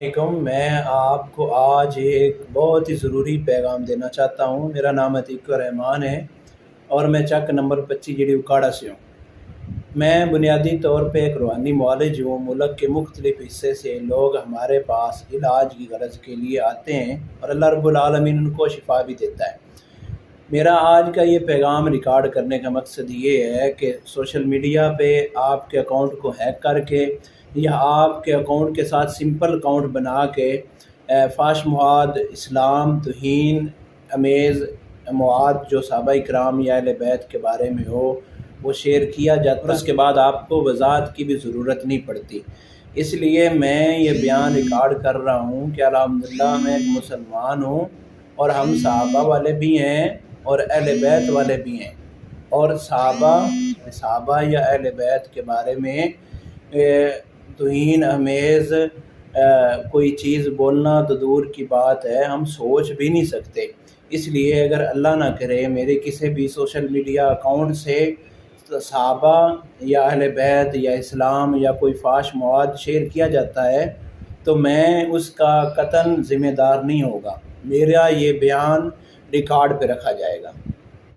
میں آپ کو آج ایک بہت ہی ضروری پیغام دینا چاہتا ہوں۔ میرا نام عتیق الرحمان ہے اور میں چک نمبر 25 جڑی اکاڑا سے ہوں۔ میں بنیادی طور پہ ایک روحانی معالج ہوں۔ ملک کے مختلف حصے سے لوگ ہمارے پاس علاج کی غرض کے لیے آتے ہیں اور اللہ رب العالمین ان کو شفا بھی دیتا ہے۔ میرا آج کا یہ پیغام ریکارڈ کرنے کا مقصد یہ ہے کہ سوشل میڈیا پہ آپ کے اکاؤنٹ کو ہیک کر کے یا آپ کے اکاؤنٹ کے ساتھ سمپل اکاؤنٹ بنا کے فحش مواد، اسلام، توہین امیز مواد جو صحابہ کرام یا اہل بیت کے بارے میں ہو وہ شیئر کیا جاتا ہے۔ اس کے بعد آپ کو وضاحت کی بھی ضرورت نہیں پڑتی۔ اس لیے میں یہ بیان ریکارڈ کر رہا ہوں کہ الحمدللہ میں ایک مسلمان ہوں اور ہم صحابہ والے بھی ہیں اور اہل بیت والے بھی ہیں، اور صحابہ یا اہل بیت کے بارے میں توہین امیز کوئی چیز بولنا تو دور کی بات ہے، ہم سوچ بھی نہیں سکتے۔ اس لیے اگر اللہ نہ کرے میرے کسی بھی سوشل میڈیا اکاؤنٹ سے صحابہ یا اہل بیت یا اسلام یا کوئی فحش مواد شیئر کیا جاتا ہے تو میں اس کا قطعاً ذمہ دار نہیں ہوگا۔ میرا یہ بیان ریکارڈ پہ رکھا جائے گا۔